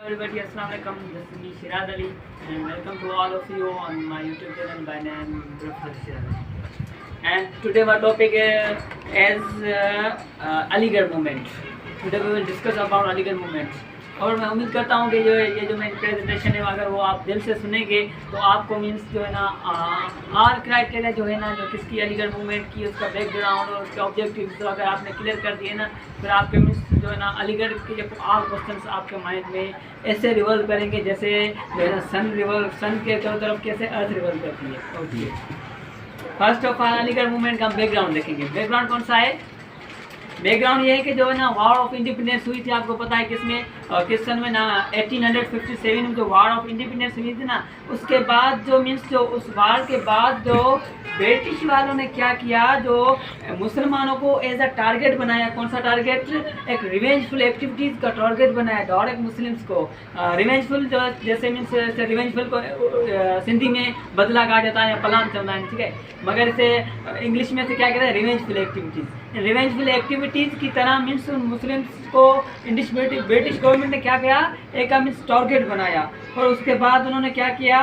Everybody, Assalamualaikum. This is me, Shirad Ali, and welcome to all of you on my YouTube channel by name Professor Shirad Ali. And today my topic is Aligarh movement. Today we will discuss about Aligarh movement. और मैं उम्मीद करता हूँ कि जो मेरी presentation है अगर वो आप दिल से सुनेंगे तो आपको मीन्स जो है ना आर क्राइटेरिया जो है ना जो किसकी अलीगढ़ मूवमेंट की उसका बैकग्राउंड और उसके ऑब्जेक्टिव्स अगर आपने क्लियर कर दिए ना फिर आपके मीन्स जो है ना अलीगढ़ के जो आर क्वेश्चंस आपके माइंड में ऐसे रिवॉल्व करेंगे जैसे जो है ना सन के चारों तरफ कैसे अर्थ रिवॉल्व करती है। Okay, first of all Aligarh movement का बैकग्राउंड देखेंगे। बैकग्राउंड कौन सा है? बैकग्राउंड ये है कि जो है ना वॉर ऑफ इंडिपेंडेंस हुई थी, आपको पता है किसमें किस सन में ना 1857 में जो वॉर ऑफ इंडिपेंडेंस हुई थी ना, उसके बाद जो मीन्स जो उस वॉर के बाद जो ब्रिटिश वालों ने क्या किया, जो मुसलमानों को एज अ टारगेट बनाया। कौन सा टारगेट? एक रिवेंजफुल एक्टिविटीज़ का टारगेट बनाया डायरेक्ट मुस्लिम्स को। रिवेंजफुल जो जैसे मीन्स रिवेंजफुल को सिंधी में बदला कहा जाता है या पलान चलना है, ठीक है, मगर इसे इंग्लिश में से क्या कहते हैं? Revengeful activities. रिवेंजफुल एक्टिविटीज़ की तरह मीन्स मुस्लिम्स को ब्रिटिश गवर्नमेंट ने क्या किया, एक मीन्स टारगेट बनाया। और उसके बाद उन्होंने क्या किया,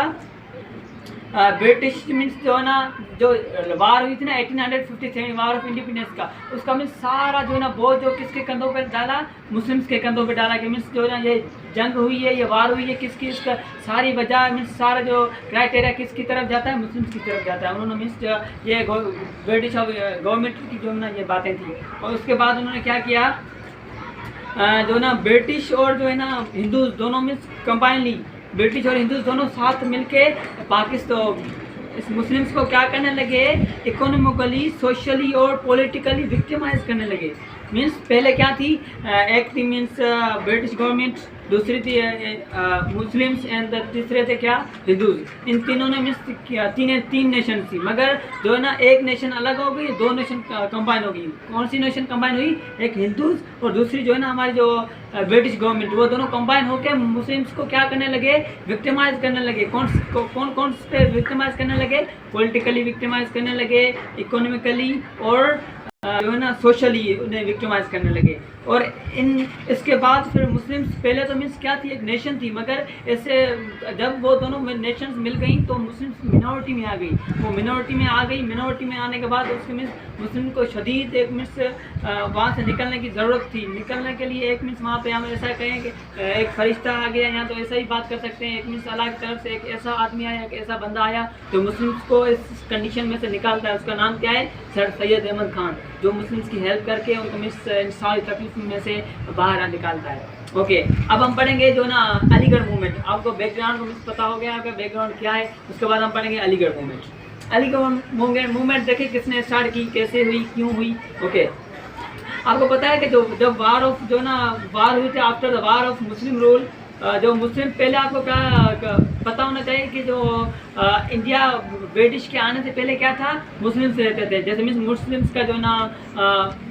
ब्रिटिश मीन्स जो है ना जो वार हुई थी ना 1857 वार ऑफ इंडिपेंडेंस का, उसका मीन्स सारा जो है ना बोझ जो किसके कंधों पे डाला? मुस्लिम्स के कंधों पे डाला कि मीन्स जो है ना ये जंग हुई है, ये वार हुई है, किसकी इसका सारी वजह मीन्स सारा जो क्राइटेरिया किसकी तरफ जाता है? मुस्लिम्स की तरफ जाता है। उन्होंने मीन्स ये ब्रिटिश गवर्नमेंट की जो ना ये बातें थी। और उसके बाद उन्होंने क्या किया, जो ना ब्रिटिश और जो है ना हिंदू दोनों मीन्स कंबाइन ली, ब्रिटिश और हिंदू दोनों साथ मिलके पाकिस्तान इस मुस्लिम्स को क्या करने लगे, इकोनॉमिकली, सोशली और पॉलिटिकली विक्टिमाइज करने लगे। मीन्स पहले क्या थी, एक थी मीन्स ब्रिटिश गवर्नमेंट, दूसरी थी मुस्लिम्स एंड तीसरे थे क्या? हिंदूज। इन तीनों ने मीन्स तीन नेशन थी, मगर जो है ना एक नेशन अलग हो गई, दो नेशन कंबाइन हो गई। कौन सी नेशन कंबाइन हुई? एक हिंदूज और दूसरी जो है ना हमारी जो ब्रिटिश गवर्नमेंट, वो दोनों कंबाइन होकर मुस्लिम्स को क्या करने लगे? विक्टिमाइज करने लगे। कौन पे विक्टिमाइज करने लगे? पॉलिटिकली विक्टिमाइज करने लगे, इकोनॉमिकली और जो है ना सोशली उन्हें विक्टिमाइज करने लगे। और इसके बाद फिर मुस्लिम्स पहले तो मीन्स क्या थी, एक नेशन थी, मगर ऐसे जब वो दोनों नेशंस मिल गई तो मुस्लिम्स मिनॉरिटी में आ गई। वो मिनॉरिटी में आ गई, मिनॉरिटी में आने के बाद उसके मीन्स मुस्लिम को शदीद एक मीन्स वहाँ से निकलने की ज़रूरत थी। निकलने के लिए एक मीन्स वहाँ पे हम ऐसा कहें कि एक फरिश्ता आ गया, या तो ऐसा ही बात कर सकते हैं, एक मीन्स अल्लाह की तरफ से एक ऐसा आदमी आया, एक ऐसा बंदा आया जो मुस्लिम्स को इस कंडीशन में से निकालता है। उसका नाम क्या है? सर सैयद अहमद खान, जो मुस्लिम्स की हेल्प करके उनको मीन्स सारी तकलीफ में से बाहर निकालता है। ओके, अब हम पढ़ेंगे जो ना अलीगढ़ मूवमेंट। आपको बैकग्राउंड को मीन्स पता हो गया आपका बैकग्राउंड क्या है। उसके बाद हम पढ़ेंगे अलीगढ़ मूवमेंट। अलीगढ़ मूवमेंट देखिए किसने स्टार्ट की, कैसे हुई, क्यों हुई। ओके, आपको पता है कि जब वार हुई थी after the war of Muslim rule, जो मुस्लिम पहले आपको क्या पता होना चाहिए कि जो इंडिया ब्रिटिश के आने से पहले क्या था, मुस्लिम्स रहते थे। जैसे मीन्स मुस्लिम्स का जो ना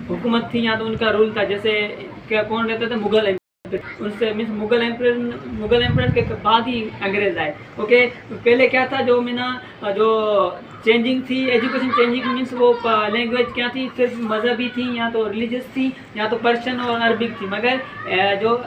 हुकूमत थी या तो उनका रूल था, जैसे क्या कौन रहते थे? मुगल एम्पर। उनसे मीन्स मुगल एम्पर के बाद ही अंग्रेज आए। ओके, पहले क्या था, जो जो चेंजिंग थी, एजुकेशन चेंजिंग मीन्स वो लैंग्वेज क्या थी, सिर्फ मजहबी थी या तो रिलीजियस थी या तो पर्शियन और अरबिक थी। मगर जो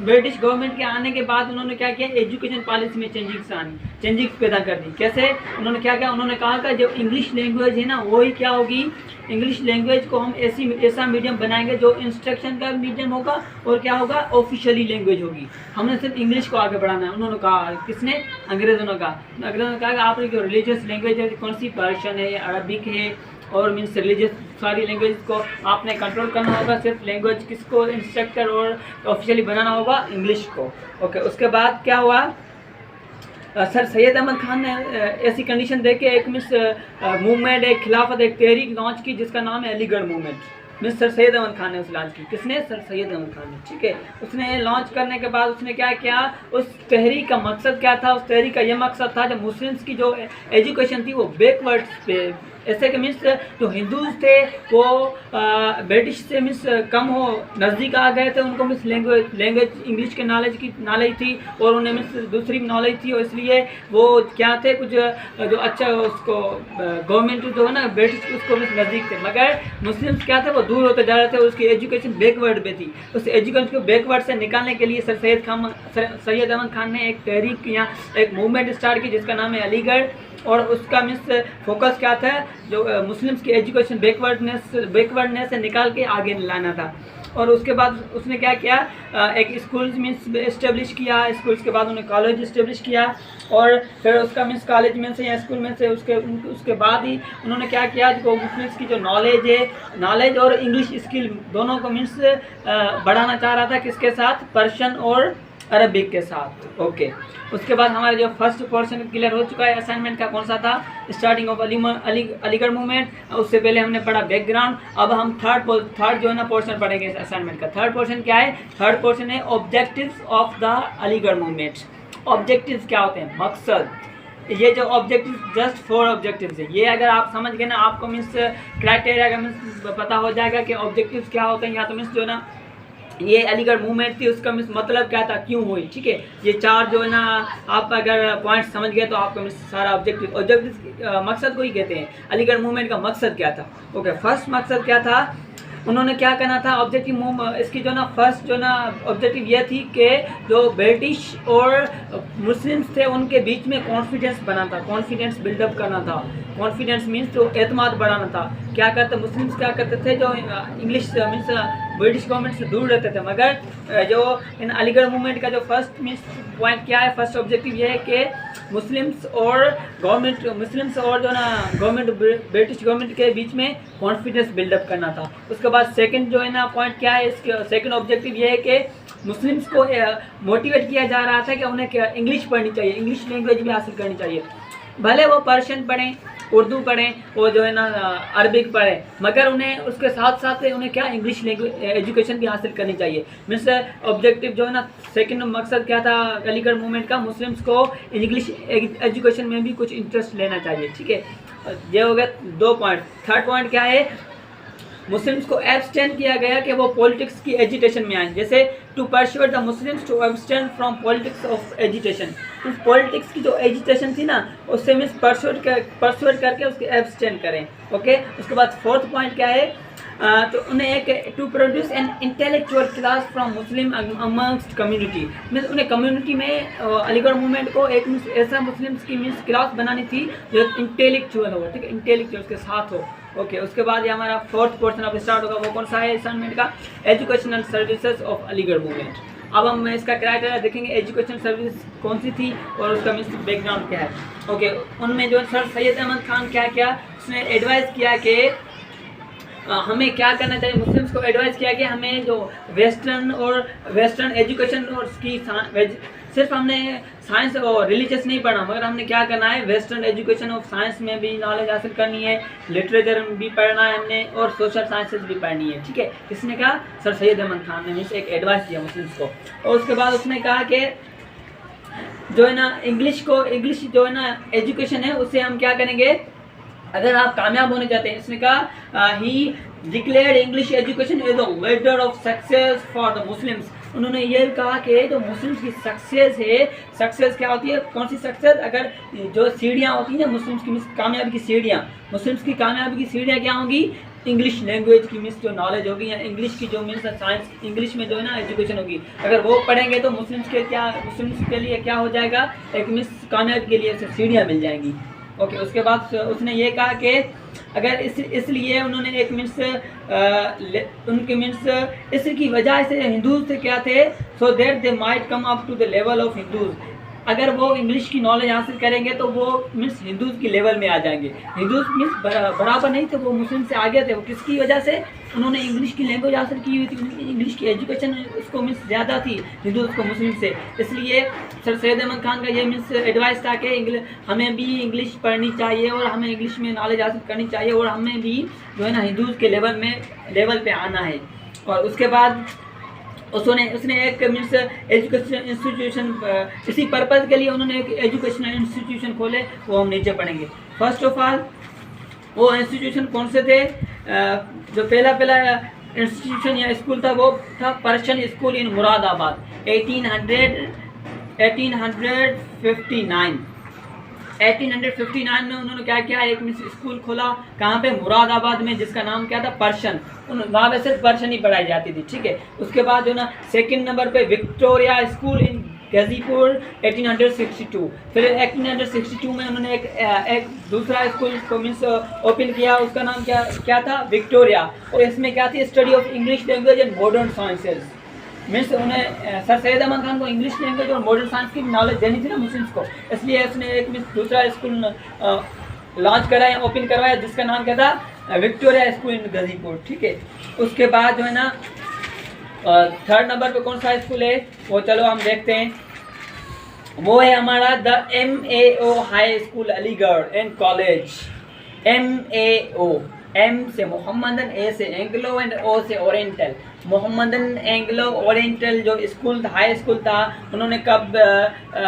ब्रिटिश गवर्नमेंट के आने के बाद उन्होंने क्या किया, एजुकेशन पॉलिसी में चेंजिंग्स पैदा कर दी। कैसे? उन्होंने क्या किया, उन्होंने कहा कि जो इंग्लिश लैंग्वेज है ना वही क्या होगी, इंग्लिश लैंग्वेज को हम ऐसा मीडियम बनाएंगे जो इंस्ट्रक्शन का मीडियम होगा और क्या होगा, ऑफिशियली लैंग्वेज होगी। हमने सिर्फ इंग्लिश को आगे बढ़ाना है। उन्होंने कहा, किसने? अंग्रेज़ों ने कहा। अंग्रेज़ों ने कहा कि आपकी जो रिलीजियस लैंग्वेज है कौन सी, पर्शियन है, अरबिक है और मीन्स रिलीजियस सारी लैंग्वेज को आपने कंट्रोल करना होगा। सिर्फ लैंग्वेज किसको इंस्ट्रक्टर और ऑफिशियली बनाना होगा, इंग्लिश को। ओके, उसके बाद क्या हुआ, सर सैयद अहमद खान ने ऐसी कंडीशन देख के एक मीन्स मूवमेंट, एक खिलाफत, एक तहरीक लॉन्च की जिसका नाम है Aligarh movement. Means sir Syed Ahmad Khan ने उस लॉन्च की। किसने? सर सैयद अहमद खान ने, ठीक है। उसने लॉन्च करने के बाद उसने क्या किया, उस तहरीक का मकसद क्या था? उस तहरीक का यह मकसद था जब मुस्लिम्स की जो एजुकेशन थी वो बैकवर्ड्स पे ऐसे कि मीन्स जो हिंदूज थे वो ब्रिटिश से मीन्स कम हो नज़दीक आ गए थे, उनको मीन्स लैंग्वेज इंग्लिश के नॉलेज थी और उन्हें मीन्स दूसरी नॉलेज थी, और इसलिए वो क्या थे कुछ जो अच्छा उसको गवर्नमेंट जो है ना ब्रिटिश उसको मीन्स नज़दीक थे, मगर मुस्लिम्स क्या थे वो दूर होते जा रहे थे, उसकी एजुकेशन बैकवर्ड में थी। उस एजुकेशन को बैकवर्ड से निकालने के लिए सर सैयद अहमद खान ने एक तहरीक या एक मूवमेंट स्टार्ट की जिसका नाम है अलीगढ़, और उसका मीन्स फोकस क्या था, जो मुस्लिम्स की एजुकेशन बैकवर्डनेस से निकाल के आगे लाना था। और उसके बाद उसने क्या किया, एक स्कूल मीन्स इस्टेब्लिश किया, स्कूल्स के बाद उन्होंने कॉलेज इस्टेब्लिश किया, और फिर उसका मीन्स कॉलेज में से या स्कूल में से उसके बाद ही उन्होंने क्या किया, जो मुस्लिम्स की जो नॉलेज और इंग्लिश स्किल दोनों को मीन्स बढ़ाना चाह रहा था, किसके साथ, पर्शियन और अरबिक के साथ। ओके, उसके बाद हमारा जो फर्स्ट पोर्शन क्लियर हो चुका है असाइनमेंट का, कौन सा था, स्टार्टिंग ऑफ अलीगढ़ मूवमेंट। उससे पहले हमने पढ़ा बैकग्राउंड। अब हम थर्ड जो है ना पोर्शन पढ़ेंगे इस असाइनमेंट का। थर्ड पोर्शन क्या है, थर्ड पोर्शन है objectives of the Aligarh movement. Objectives क्या होते हैं, मकसद। ये जो ऑब्जेक्टिव जस्ट 4 ऑब्जेक्टिव्स है, ये अगर आप समझ गए ना आपको मीन्स क्राइटेरिया का मीन्स पता हो जाएगा कि ऑब्जेक्टिव्स क्या होते हैं, या तो मीन्स जो ना ये अलीगढ़ मूवमेंट थी उसका मीन्स मतलब क्या था, क्यों हुई, ठीक है। ये 4 जो है ना आप अगर पॉइंट समझ गए तो आपको मीन्स सारा ऑब्जेक्टिव मकसद को ही कहते हैं। अलीगढ़ मूवमेंट का मकसद क्या था, ओके। फर्स्ट मकसद क्या था, उन्होंने क्या करना था, ऑब्जेक्टिव इसकी जो ना फर्स्ट जो ना ऑब्जेक्टिव ये थी कि जो ब्रिटिश और मुस्लिम्स थे उनके बीच में कॉन्फिडेंस बना था, कॉन्फिडेंस बिल्डअप करना था। कॉन्फिडेंस मीन्स जो एतमाद बढ़ाना था। क्या करते मुस्लिम्स, क्या करते थे, जो इंग्लिश मीन्स ब्रिटिश गवर्नमेंट से दूर रहते थे, मगर जो इन अलीगढ़ मूवमेंट का जो फर्स्ट मीन्स पॉइंट क्या है, फर्स्ट ऑब्जेक्टिव ये है कि मुस्लिम्स और जो ना गवर्नमेंट ब्रिटिश गवर्नमेंट के बीच में कॉन्फिडेंस बिल्डअप करना था। उसके बाद सेकंड जो है ना पॉइंट क्या है, इसके सेकंड ऑब्जेक्टिव ये है कि मुस्लिम्स को मोटिवेट किया जा रहा था कि उन्हें इंग्लिश पढ़नी चाहिए, इंग्लिश लैंग्वेज भी हासिल करनी चाहिए, भले वो पर्शियन पढ़ें, उर्दू पढ़ें, वो जो है ना अरबिक पढ़ें, मगर उन्हें उसके साथ साथ उन्हें क्या इंग्लिश लैंग्वेज एजुकेशन भी हासिल करनी चाहिए। मीन्स ऑब्जेक्टिव जो है ना सेकंड मकसद क्या था अलीगढ़ मूवमेंट का, मुस्लिम्स को इंग्लिश एजुकेशन में भी कुछ इंटरेस्ट लेना चाहिए, ठीक है। ये हो गया 2 पॉइंट। थर्ड पॉइंट क्या है, मुस्लिम्स को एब्सटेन किया गया कि वो पॉलिटिक्स की एजिटेशन में आए, जैसे to persuade the Muslims to abstain from politics of agitation. उस पॉलिटिक्स की जो एजिटेशन थी ना उससे मीन्स परस्यूड करके उसके एब्सटेन करें, ओके। उसके बाद फोर्थ पॉइंट क्या है, तो उन्हें एक to produce an intellectual class from Muslim amongst community. Means उन्हें कम्युनिटी में अलीगढ़ मूवमेंट को एक ऐसा मुस्लिम्स की मीन्स क्लास बनानी थी जो इंटेलेक्चुअल हो, ठीक है, इंटेलेक्चुअल के साथ हो, ओके। उसके बाद ये हमारा फोर्थ पोर्शन अब स्टार्ट होगा, वो कौन सा है असाइनमेंट का, educational services of Aligarh movement. अब हम इसका क्राइटेरिया देखेंगे, एजुकेशन सर्विस कौन सी थी और उसका मीन्स बैकग्राउंड क्या है, ओके। उनमें जो सर सैयद अहमद खान क्या किया, उसने एडवाइस किया कि हमें क्या करना चाहिए, मुस्लिम्स को एडवाइस किया कि हमें जो वेस्टर्न एजुकेशन और उसकी सिर्फ हमने साइंस और रिलीजियस नहीं पढ़ना, मगर हमने क्या करना है, वेस्टर्न एजुकेशन ऑफ साइंस में भी नॉलेज हासिल करनी है, लिटरेचर भी पढ़ना है हमने, और सोशल साइंसेज भी पढ़नी है, ठीक है। किसने कहा, सर सैयद अहमद खान ने एक एडवाइस दिया मुस्लिम्स को। और उसके बाद उसने कहा कि जो है ना इंग्लिश जो है ना एजुकेशन है उससे हम क्या करेंगे, अगर आप कामयाब होने चाहते हैं, इसने कहा ही declared English education is the ladder of success for the Muslims. उन्होंने ये कहा कि जो मुस्लिम्स की सक्सेस है, सक्सेस क्या होती है, कौन सी सक्सेस, अगर जो सीढ़ियाँ होती हैं मुस्लिम्स की कामयाबी की सीढ़ियाँ, मुस्लिम्स की कामयाबी की सीढ़ियाँ क्या होंगी, इंग्लिश लैंग्वेज की मीन्स जो नॉलेज होगी, या इंग्लिश की जो मीन्स साइंस इंग्लिश में जो है ना एजुकेशन होगी, अगर वो पढ़ेंगे तो मुस्लिम्स के लिए क्या हो जाएगा, एक मीन्स कामयाबी के लिए सीढ़ियाँ मिल जाएंगी, ओके। उसके बाद उसने ये कहा कि अगर इसलिए उन्होंने एक मीन्स उनके मीन्स इसकी वजह से हिंदूज से क्या थे, so that they might come up to the level of Hindus. अगर वो इंग्लिश की नॉलेज हासिल करेंगे तो वो मीन्स हिंदूज की लेवल में आ जाएंगे। हिंदूज मीन्स बराबर नहीं थे, वो मुस्लिम से आगे थे। वो किसकी वजह से, उन्होंने इंग्लिश की लैंग्वेज हासिल की हुई थी, उनकी इंग्लिश की एजुकेशन उसको मीन्स ज़्यादा थी हिंदूज को मुस्लिम से। इसलिए सर सैयद अहमद खान का ये मीन्स एडवाइस था कि हमें भी इंग्लिश पढ़नी चाहिए और हमें इंग्लिश में नॉलेज हासिल करनी चाहिए, और हमें भी जो है ना हिंदूज के लेवल पे आना है। और उसके बाद उसने एक मीन्स एजुकेशन इंस्टीट्यूशन, इसी पर्पज़ के लिए उन्होंने एक एजुकेशनल इंस्टीट्यूशन खोले, वो हम नीचे पढ़ेंगे। फर्स्ट ऑफ ऑल वो इंस्टीट्यूशन कौन से थे? जो पहला इंस्टीट्यूशन या स्कूल था वो था पर्शियन स्कूल इन मुरादाबाद 1859 में उन्होंने क्या किया, एक स्कूल खोला। कहाँ पे? मुरादाबाद में, जिसका नाम क्या था? पर्शियन। वहाँ पे सिर्फ पर्शियन ही पढ़ाई जाती थी, ठीक है। उसके बाद जो ना सेकंड नंबर पे विक्टोरिया स्कूल इन गाजीपुर 1862। फिर 1862 में उन्होंने एक दूसरा स्कूल को मीन्स ओपन किया, उसका नाम क्या था? विक्टोरिया। और इसमें क्या थी? Study of English language and modern sciences. Means उन्हें सर सैयद अहमद खान को इंग्लिश लैंग्वेज और मॉडर्न साइंस की नॉलेज देनी थी ना मुस्लिम्स को, इसलिए उसने एक दूसरा स्कूल लॉन्च कराया, ओपन करवाया, जिसका नाम क्या था? विक्टोरिया स्कूल इन गाजीपुर, ठीक है। उसके बाद जो है ना थर्ड नंबर पे कौन सा स्कूल है वो चलो हम देखते हैं। वो है हमारा the MAO high school Aligarh and college. MAO, M से मोहम्मदन, A से एंग्लो एंड O से ओरिएंटल। मोहम्मदन एंग्लो ओरिएंटल जो स्कूल था, हाई स्कूल था, उन्होंने कब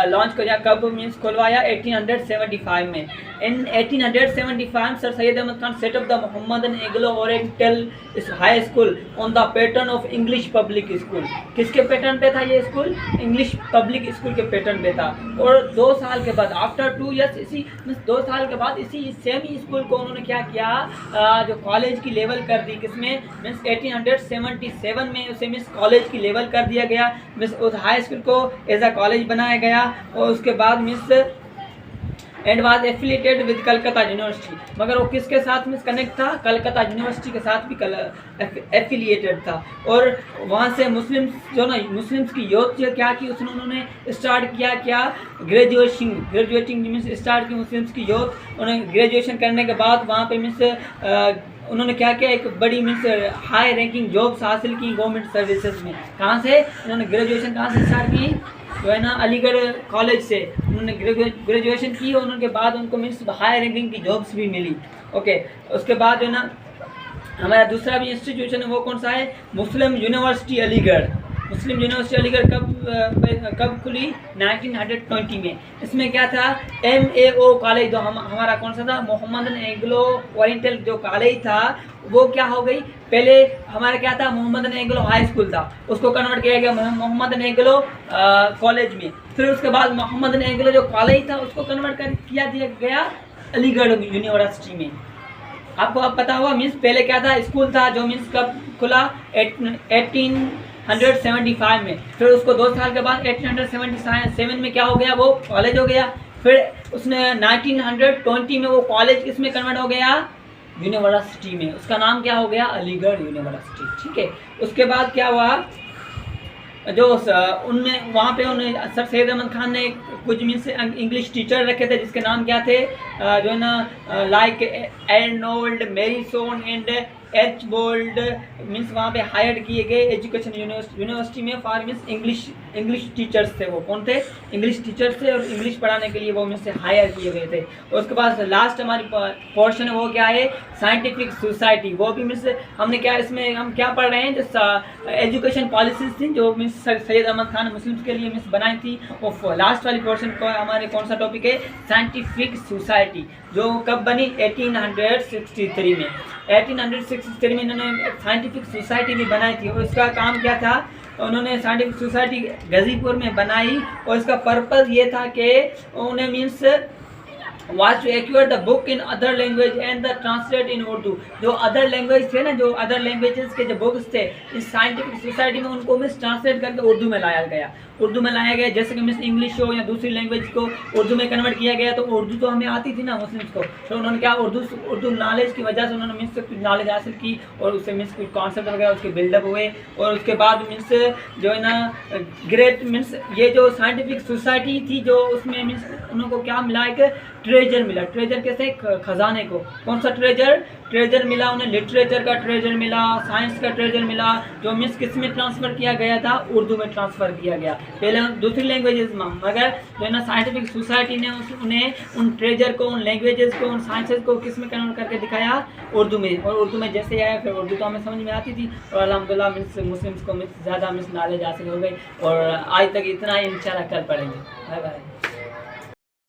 लॉन्च किया, कब मीन्स खुलवाया? 1875 में। In 1875 sir Syed Ahmad Khan set up the Mohammedan Anglo Oriental high school on the pattern of English public school. किसके पैटर्न पे था ये स्कूल? इंग्लिश पब्लिक स्कूल के पैटर्न पे था। और 2 साल के बाद, आफ्टर 2 ईयर्स, इसी 2 साल के बाद इसी सेम ही स्कूल को उन्होंने क्या किया, जो कॉलेज की लेवल कर दी। किसमें? मीन्स 1877 में उसे मिस कॉलेज की लेवल कर दिया गया। मिस उस हाई स्कूल को एज अ कॉलेज बनाया गया। और उसके बाद miss and was affiliated with Calcutta university. मगर वो किसके साथ मिस कनेक्ट था? कलकत्ता यूनिवर्सिटी के साथ भी एफिलिएटेड था। और वहाँ से मुस्लिम्स की यूथ जो क्या की उन्होंने स्टार्ट किया, क्या? ग्रेजुएटिंग मिस स्टार्ट की मुस्लिम्स की यूथ। उन्होंने ग्रेजुएशन करने के बाद वहाँ पे मिस उन्होंने क्या किया, एक बड़ी मीन्स हाई रैंकिंग जॉब्स हासिल की गवर्नमेंट सर्विसेज में। कहाँ से उन्होंने ग्रेजुएशन कहाँ से स्टार्ट की? जो है ना अलीगढ़ कॉलेज से उन्होंने ग्रेजुएशन की और उनके बाद उनको मीन्स हाई रैंकिंग की जॉब्स भी मिली। ओके, उसके बाद जो है ना हमारा दूसरा भी इंस्टीट्यूशन है, वो कौन सा है? मुस्लिम यूनिवर्सिटी अलीगढ़। मुस्लिम यूनिवर्सिटी अलीगढ़ कब खुली? 1920 में। इसमें क्या था? MAO कॉलेज जो हमारा कौन सा था? मोहम्मदन एंग्लो ओरिएंटल जो कॉलेज था वो क्या हो गई? पहले हमारा क्या था? मोहम्मदन एंग्लो हाई स्कूल था, उसको कन्वर्ट किया गया मोहम्मदन एंग्लो कॉलेज में। फिर उसके बाद मोहम्मदन एंग्लो जो कॉलेज था उसको कन्वर्ट किया दिया गया अलीगढ़ यूनिवर्सिटी में। आपको अब पता होगा मीन्स पहले क्या था? स्कूल था जो मीन्स कब खुला? 1875 में। फिर उसको 2 साल के बाद 1877 में क्या हो गया? वो कॉलेज हो गया। फिर उसने 1920 में वो कॉलेज किस में कन्वर्ट हो गया? यूनिवर्सिटी में। उसका नाम क्या हो गया? अलीगढ़ यूनिवर्सिटी, ठीक है। उसके बाद क्या हुआ? जो उनमें वहाँ पे उन्हें सर सैयद अहमद खान ने कुछ मीन्स इंग्लिश टीचर रखे थे, जिसके नाम क्या थे? जो है ना लाइक एर्नोल्ड, मैरीसोन एंड एर्चबोल्ड मीन्स वहाँ पे हायर किए गए एजुकेशन यूनिवर्सिटी में फॉर मीन्स इंग्लिश टीचर्स थे। वो कौन थे? इंग्लिश टीचर्स थे और इंग्लिश पढ़ाने के लिए वो मीन्स हायर किए गए थे। और उसके बाद लास्ट हमारी पोर्शन है वो क्या है? Scientific society. वो भी मीन्स हमने क्या इसमें हम क्या पढ़ रहे हैं? जो एजुकेशन पॉलिसीज थी जो मीन्स सैयद अहमद खान मुस्लिम्स के लिए मीन्स बनाई थी, वो लास्ट वाली पोर्शन को हमारे कौन सा टॉपिक है? साइंटिफिक सोसाइटी, जो कब बनी? 1863 में। 1863 में इन्होंने साइंटिफिक सोसाइटी भी बनाई थी। और इसका काम क्या था? उन्होंने साइंटिफिक सोसाइटी गाजीपुर में बनाई और इसका पर्पज़ ये था कि उन्हें means was to acquire the book in other language and the translate in Urdu। जो अदर लैंग्वेज थे ना, जो अदर लैंग्वेजेस के जो बुक्स थे इस साइंटिफिक सोसाइटी में उनको मिस ट्रांसलेट करके उर्दू में लाया गया। जैसे कि मिस इंग्लिश हो या दूसरी लैंग्वेज को उर्दू में कन्वर्ट किया गया। तो उर्दू तो हमें आती थी ना मुस्लिम्स को, तो उन्होंने क्या उर्दू नॉलेज की वजह से उन्होंने मिस कुछ नॉलेज हासिल की और उससे मिस कुछ कॉन्सेप्ट वगैरह उसके बिल्डअप हुए। और उसके बाद मिस जो है ना ग्रेट मिस ये जो साइंटिफिक सोसाइटी थी जो उसमें मिस उनको क्या मिला? एक ट्रेजर मिला। ट्रेजर कैसे? खजाने को। कौन सा ट्रेजर मिला उन्हें? लिटरेचर का ट्रेजर मिला, साइंस का ट्रेजर मिला, जो मिस किस में ट्रांसफ़र किया गया था? उर्दू में ट्रांसफ़र किया गया। पहले दूसरी लैंग्वेजेस में, मगर जो है ना साइंटिफिक सोसाइटी ने उन्हें उन ट्रेजर को, उन लैंग्वेजेस को, उन साइंसेस को किस में कन्वर्ट करके दिखाया? उर्दू में। और उर्दू में जैसे आया फिर उर्दू तो हमें समझ में आती थी और अल्हम्दुलिल्लाह मिस मुस्लिम्स को मिस ज़्यादा मिस नॉलेज हासिल हो गई। और आज तक इतना ही इंशाल्लाह कर पड़ेंगे। Bye bye.